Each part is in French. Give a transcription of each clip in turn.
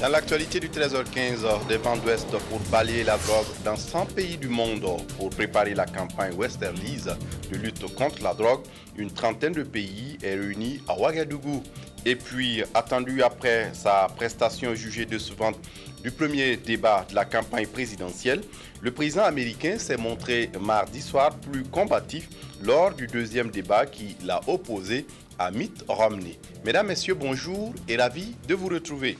Dans l'actualité du 13h15, des vents d'ouest pour balayer la drogue dans 100 pays du monde. Pour préparer la campagne Westerlies de lutte contre la drogue, une trentaine de pays est réunie à Ouagadougou. Et puis, attendu après sa prestation jugée décevante du premier débat de la campagne présidentielle, le président américain s'est montré mardi soir plus combatif lors du deuxième débat qui l'a opposé à Mitt Romney. Mesdames, Messieurs, bonjour et ravi de vous retrouver.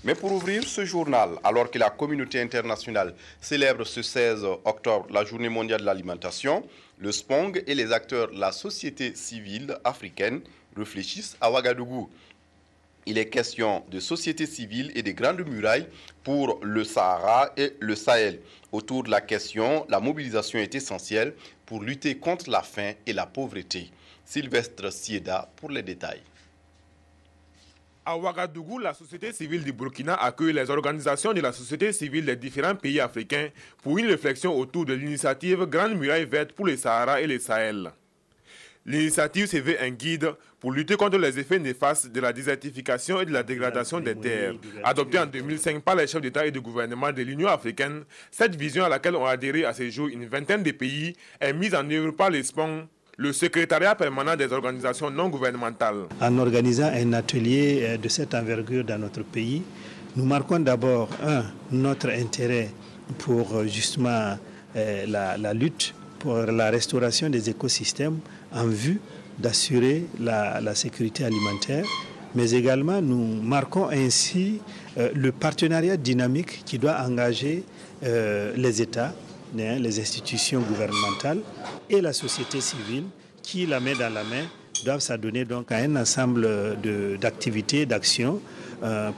Mais pour ouvrir ce journal, alors que la communauté internationale célèbre ce 16 octobre la Journée mondiale de l'alimentation, le SPONG et les acteurs de la société civile africaine réfléchissent à Ouagadougou. Il est question de société civile et des grandes murailles pour le Sahara et le Sahel. Autour de la question, la mobilisation est essentielle pour lutter contre la faim et la pauvreté. Sylvestre Sieda pour les détails. À Ouagadougou, la société civile du Burkina accueille les organisations de la société civile des différents pays africains pour une réflexion autour de l'initiative Grande Muraille Verte pour le Sahara et le Sahel. L'initiative se veut un guide pour lutter contre les effets néfastes de la désertification et de la dégradation des terres. Adoptée en 2005 par les chefs d'État et de gouvernement de l'Union africaine, cette vision à laquelle ont adhéré à ce jour une vingtaine de pays est mise en œuvre par l'ESPON, le secrétariat permanent des organisations non gouvernementales. En organisant un atelier de cette envergure dans notre pays, nous marquons d'abord, notre intérêt pour justement la lutte pour la restauration des écosystèmes en vue d'assurer la sécurité alimentaire, mais également nous marquons ainsi le partenariat dynamique qui doit engager les États, les institutions gouvernementales et la société civile qui, la main dans la main, doivent s'adonner donc à un ensemble d'activités, d'actions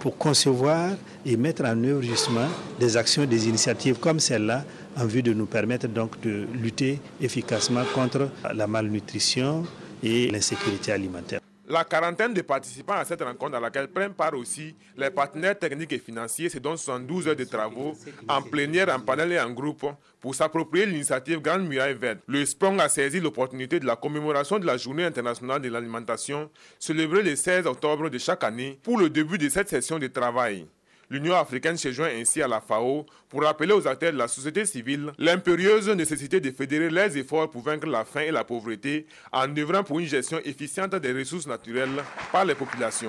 pour concevoir et mettre en œuvre justement des actions, des initiatives comme celle-là en vue de nous permettre donc de lutter efficacement contre la malnutrition et l'insécurité alimentaire. La quarantaine de participants à cette rencontre à laquelle prennent part aussi les partenaires techniques et financiers, c'est donc 72 heures de travaux en plénière, en panel et en groupe pour s'approprier l'initiative Grande Muraille Verte. Le SPONG a saisi l'opportunité de la commémoration de la Journée internationale de l'alimentation, célébrée le 16 octobre de chaque année, pour le début de cette session de travail. L'Union africaine se joint ainsi à la FAO pour rappeler aux acteurs de la société civile l'impérieuse nécessité de fédérer les efforts pour vaincre la faim et la pauvreté en œuvrant pour une gestion efficiente des ressources naturelles par les populations.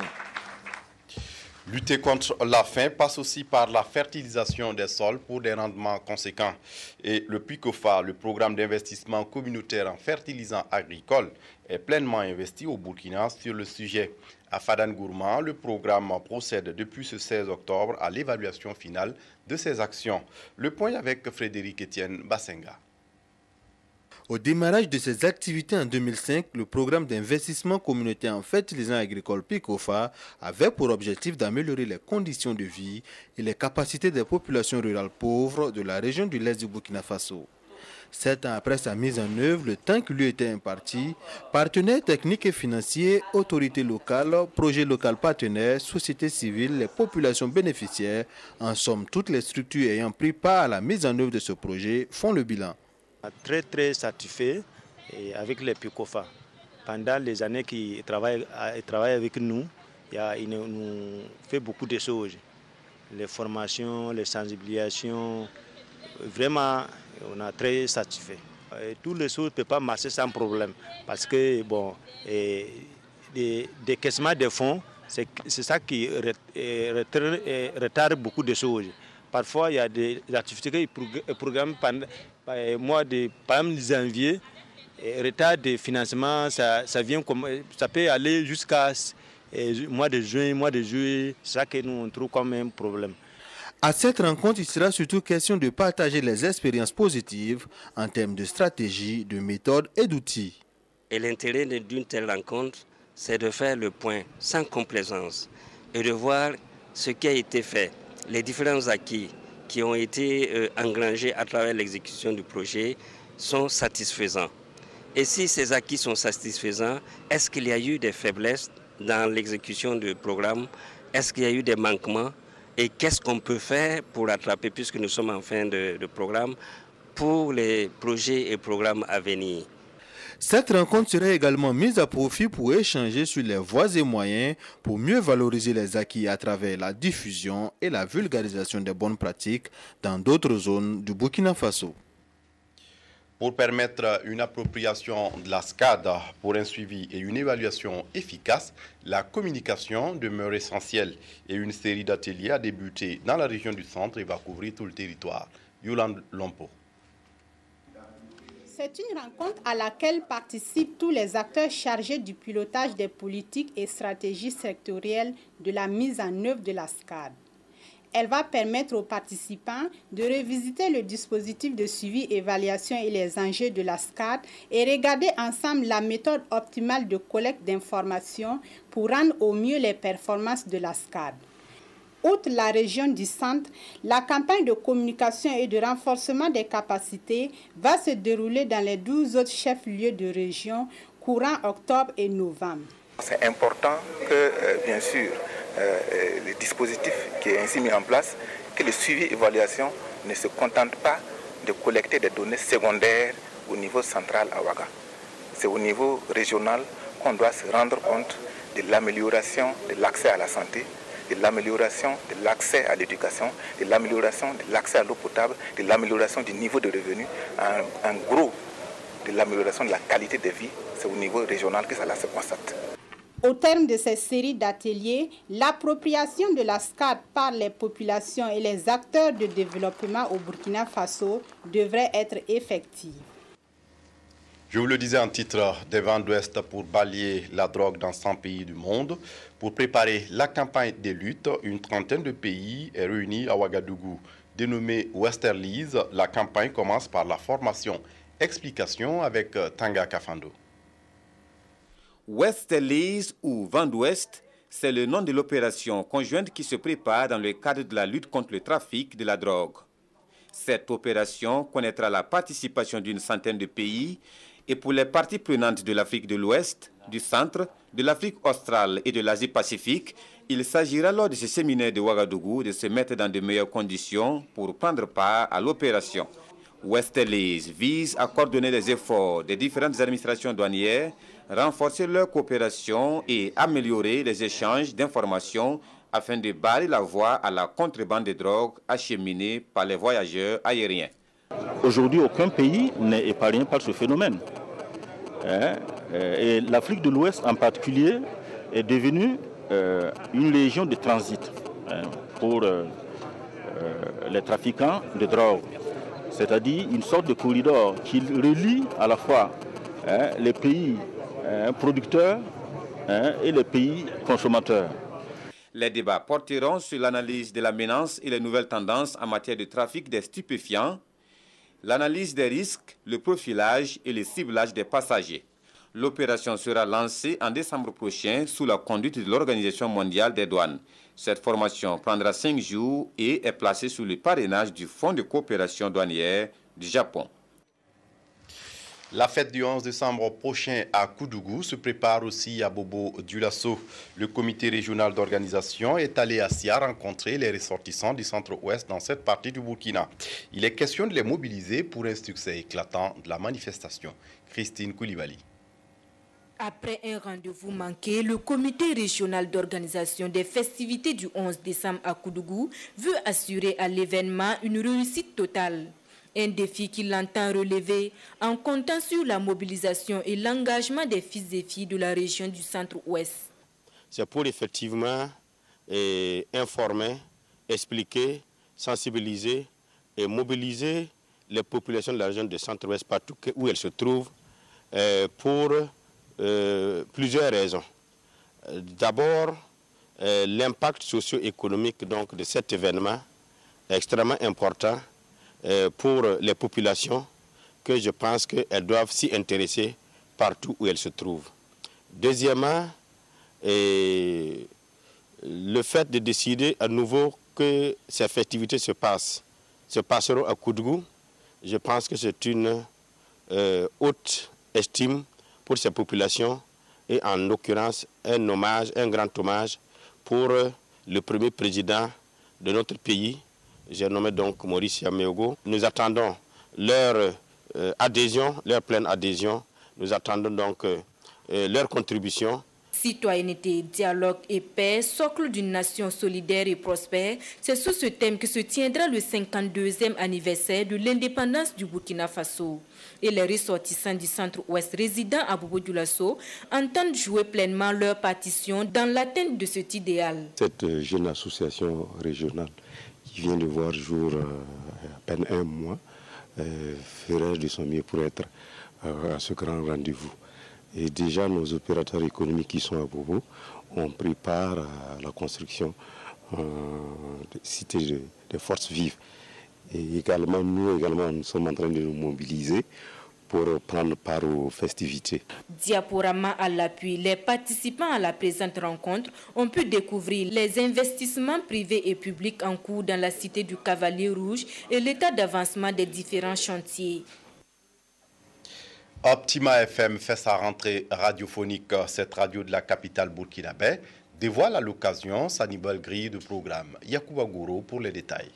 Lutter contre la faim passe aussi par la fertilisation des sols pour des rendements conséquents. Et le PICOFA, le programme d'investissement communautaire en fertilisants agricoles, est pleinement investi au Burkina sur le sujet. À Fadan Gourmand, le programme procède depuis ce 16 octobre à l'évaluation finale de ses actions. Le point avec Frédéric Etienne Bassenga. Au démarrage de ses activités en 2005, le programme d'investissement communautaire en fertilisants agricoles PICOFA avait pour objectif d'améliorer les conditions de vie et les capacités des populations rurales pauvres de la région de l'Est du Burkina Faso. 7 ans après sa mise en œuvre, le temps qui lui était imparti, partenaires techniques et financiers, autorités locales, projets locaux partenaires, sociétés civiles, les populations bénéficiaires, en somme toutes les structures ayant pris part à la mise en œuvre de ce projet, font le bilan. Très satisfait avec les PICOFA. Pendant les années qu'ils travaillent avec nous, ils nous font beaucoup de choses. Les formations, les sensibilisations, vraiment, on est très satisfait. Toutes les choses ne peuvent pas marcher sans problème parce que des décaissements de fonds, c'est ça qui retarde beaucoup de choses. Parfois, il y a des activités qui programment pendant mois de par exemple, janvier. Retard de financement, ça peut aller jusqu'à mois de juin, mois de juillet. C'est ça que nous on trouve comme un problème. À cette rencontre, il sera surtout question de partager les expériences positives en termes de stratégie, de méthodes et d'outils. Et l'intérêt d'une telle rencontre, c'est de faire le point sans complaisance et de voir ce qui a été fait, les différents acquis qui ont été engrangés à travers l'exécution du projet sont satisfaisants. Et si ces acquis sont satisfaisants, est-ce qu'il y a eu des faiblesses dans l'exécution du programme? Est-ce qu'il y a eu des manquements? Et qu'est-ce qu'on peut faire pour rattraper, puisque nous sommes en fin de programme, pour les projets et programmes à venir? Cette rencontre sera également mise à profit pour échanger sur les voies et moyens pour mieux valoriser les acquis à travers la diffusion et la vulgarisation des bonnes pratiques dans d'autres zones du Burkina Faso. Pour permettre une appropriation de la SCAD pour un suivi et une évaluation efficace, la communication demeure essentielle et une série d'ateliers a débuté dans la région du centre et va couvrir tout le territoire. Yolande Lompo. C'est une rencontre à laquelle participent tous les acteurs chargés du pilotage des politiques et stratégies sectorielles de la mise en œuvre de la SCAD. Elle va permettre aux participants de revisiter le dispositif de suivi, évaluation et les enjeux de la SCAD et regarder ensemble la méthode optimale de collecte d'informations pour rendre au mieux les performances de la SCAD. Outre la région du centre, la campagne de communication et de renforcement des capacités va se dérouler dans les 12 autres chefs-lieux de région courant octobre et novembre. C'est important que, bien sûr, le dispositif qui est ainsi mis en place, que le suivi et l'évaluation ne se contente pas de collecter des données secondaires au niveau central à Ouaga. C'est au niveau régional qu'on doit se rendre compte de l'amélioration de l'accès à la santé, de l'amélioration de l'accès à l'éducation, de l'amélioration de l'accès à l'eau potable, de l'amélioration du niveau de revenus, en gros, de l'amélioration de la qualité de vie. C'est au niveau régional que cela se constate. Au terme de ces séries d'ateliers, l'appropriation de la SCAD par les populations et les acteurs de développement au Burkina Faso devrait être effective. Je vous le disais en titre, des vents d'Ouest pour balayer la drogue dans 100 pays du monde. Pour préparer la campagne des luttes, une trentaine de pays est réunie à Ouagadougou. Dénommée Westerlies, la campagne commence par la formation. Explication avec Tanga Kafando. Westerlies ou Vent d'Ouest, c'est le nom de l'opération conjointe qui se prépare dans le cadre de la lutte contre le trafic de la drogue. Cette opération connaîtra la participation d'une centaine de pays et pour les parties prenantes de l'Afrique de l'Ouest, du centre, de l'Afrique australe et de l'Asie-Pacifique, il s'agira lors de ce séminaire de Ouagadougou de se mettre dans de meilleures conditions pour prendre part à l'opération. Westerlies vise à coordonner les efforts des différentes administrations douanières, renforcer leur coopération et améliorer les échanges d'informations afin de barrer la voie à la contrebande de drogue acheminée par les voyageurs aériens. Aujourd'hui, aucun pays n'est épargné par ce phénomène. Et l'Afrique de l'Ouest en particulier est devenue une région de transit pour les trafiquants de drogue. C'est-à-dire une sorte de corridor qui relie à la fois les pays producteurs et les pays consommateurs. Les débats porteront sur l'analyse de la menace et les nouvelles tendances en matière de trafic des stupéfiants, l'analyse des risques, le profilage et le ciblage des passagers. L'opération sera lancée en décembre prochain sous la conduite de l'Organisation mondiale des douanes. Cette formation prendra 5 jours et est placée sous le parrainage du Fonds de coopération douanière du Japon. La fête du 11 décembre prochain à Koudougou se prépare aussi à Bobo-Dioulasso. Le comité régional d'organisation est allé à Sia rencontrer les ressortissants du centre-ouest dans cette partie du Burkina. Il est question de les mobiliser pour un succès éclatant de la manifestation. Christine Koulibaly. Après un rendez-vous manqué, le comité régional d'organisation des festivités du 11 décembre à Koudougou veut assurer à l'événement une réussite totale. Un défi qu'il entend relever en comptant sur la mobilisation et l'engagement des fils et filles de la région du centre-ouest. C'est pour effectivement informer, expliquer, sensibiliser et mobiliser les populations de la région du centre-ouest partout où elles se trouvent pour plusieurs raisons. D'abord, l'impact socio-économique donc, de cet événement est extrêmement important pour les populations que je pense qu'elles doivent s'y intéresser partout où elles se trouvent. Deuxièmement, le fait de décider à nouveau que ces festivités se passeront à Koudougou, je pense que c'est une haute estime pour ces populations et en l'occurrence un grand hommage pour le premier président de notre pays. J'ai nommé donc Maurice Yameogo. Nous attendons leur adhésion, leur pleine adhésion Nous attendons donc leur contribution. Citoyenneté, dialogue et paix, socle d'une nation solidaire et prospère, c'est sous ce thème que se tiendra le 52e anniversaire de l'indépendance du Burkina Faso. Et les ressortissants du centre-ouest résidant à Bobo-Dioulasso entendent jouer pleinement leur partition dans l'atteinte de cet idéal. Cette jeune association régionale qui vient de voir jour à peine un mois ferait de son mieux pour être à ce grand rendez-vous. Et déjà, nos opérateurs économiques qui sont à Bobo ont pris part à la construction de cités de forces vives. Et également, nous sommes en train de nous mobiliser pour prendre part aux festivités. Diaporama à l'appui, les participants à la présente rencontre ont pu découvrir les investissements privés et publics en cours dans la cité du Cavalier Rouge et l'état d'avancement des différents chantiers. Optima FM fait sa rentrée radiophonique. Cette radio de la capitale burkinabé dévoile à l'occasion sa nouvelle grille de programme. Yacouba Gouro pour les détails.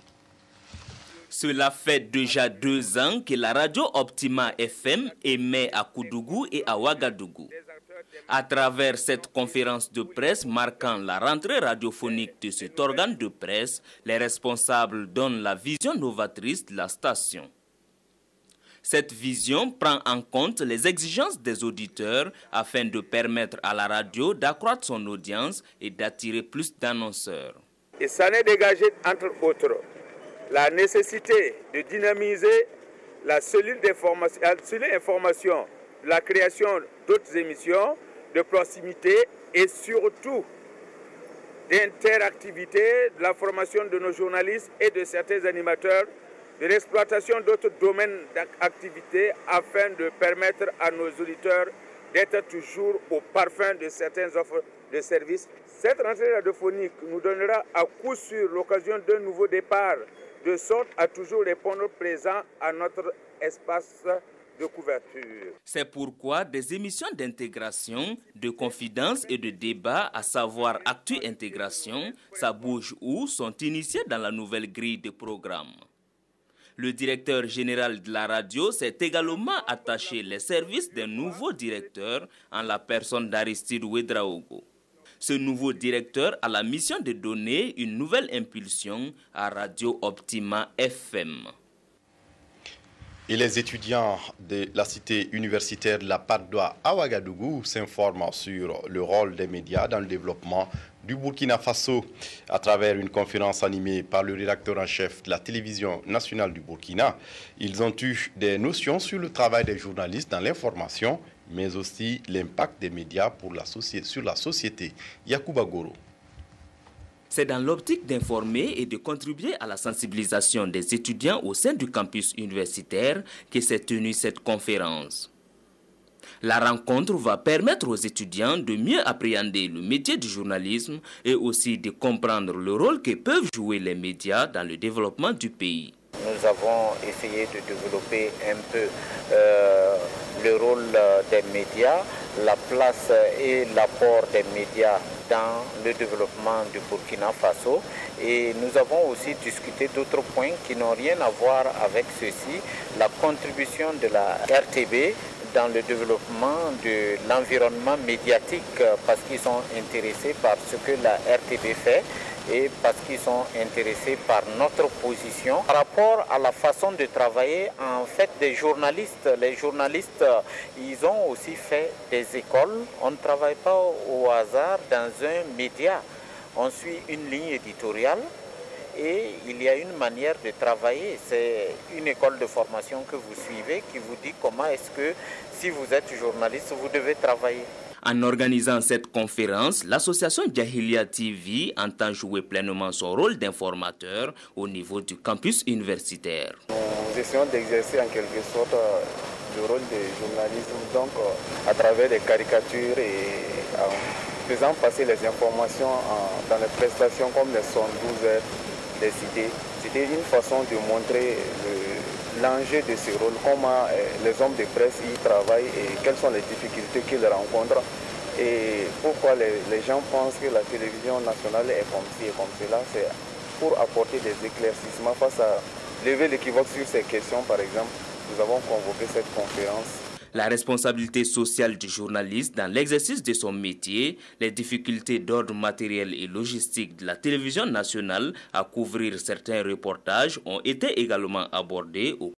Cela fait déjà 2 ans que la radio Optima FM émet à Koudougou et à Ouagadougou. À travers cette conférence de presse marquant la rentrée radiophonique de cet organe de presse, les responsables donnent la vision novatrice de la station. Cette vision prend en compte les exigences des auditeurs afin de permettre à la radio d'accroître son audience et d'attirer plus d'annonceurs. Et ça n'est dégagé, entre autres, la nécessité de dynamiser la cellule d'information, la création d'autres émissions de proximité et surtout d'interactivité, de la formation de nos journalistes et de certains animateurs, de l'exploitation d'autres domaines d'activité afin de permettre à nos auditeurs d'être toujours au parfum de certaines offres de services. Cette rentrée radiophonique nous donnera à coup sûr l'occasion d'un nouveau départ, de sorte à toujours répondre présent à notre espace de couverture. C'est pourquoi des émissions d'intégration, de confidence et de débat, à savoir Actu Intégration, Ça bouge où, sont initiées dans la nouvelle grille de programme. Le directeur général de la radio s'est également attaché les services d'un nouveau directeur en la personne d'Aristide Ouedraogo. Ce nouveau directeur a la mission de donner une nouvelle impulsion à Radio Optima FM. Et les étudiants de la cité universitaire de la Padoua à Ouagadougou s'informent sur le rôle des médias dans le développement du Burkina Faso à travers une conférence animée par le rédacteur en chef de la télévision nationale du Burkina. Ils ont eu des notions sur le travail des journalistes dans l'information, mais aussi l'impact des médias sur la société. Yacouba Gouro. C'est dans l'optique d'informer et de contribuer à la sensibilisation des étudiants au sein du campus universitaire que s'est tenue cette conférence. La rencontre va permettre aux étudiants de mieux appréhender le métier du journalisme et aussi de comprendre le rôle que peuvent jouer les médias dans le développement du pays. Nous avons essayé de développer un peu le rôle des médias, la place et l'apport des médias dans le développement du Burkina Faso. Et nous avons aussi discuté d'autres points qui n'ont rien à voir avec ceci, la contribution de la RTB dans le développement de l'environnement médiatique parce qu'ils sont intéressés par ce que la RTB fait et parce qu'ils sont intéressés par notre position. Par rapport à la façon de travailler, en fait, des journalistes, les journalistes, ils ont aussi fait des écoles. On ne travaille pas au hasard dans un média. On suit une ligne éditoriale et il y a une manière de travailler. C'est une école de formation que vous suivez qui vous dit comment est-ce que, si vous êtes journaliste, vous devez travailler. En organisant cette conférence, l'association Jahilia TV entend jouer pleinement son rôle d'informateur au niveau du campus universitaire. Nous essayons d'exercer en quelque sorte le rôle de journalisme, donc à travers des caricatures et en faisant passer les informations dans les prestations comme les 112 heures des idées. C'était une façon de montrer l'enjeu de ce rôle, comment les hommes de presse y travaillent et quelles sont les difficultés qu'ils rencontrent et pourquoi les gens pensent que la télévision nationale est comme ci et comme cela. C'est pour apporter des éclaircissements face à lever l'équivoque sur ces questions. Par exemple, nous avons convoqué cette conférence. La responsabilité sociale du journaliste dans l'exercice de son métier, les difficultés d'ordre matériel et logistique de la télévision nationale à couvrir certains reportages ont été également abordées au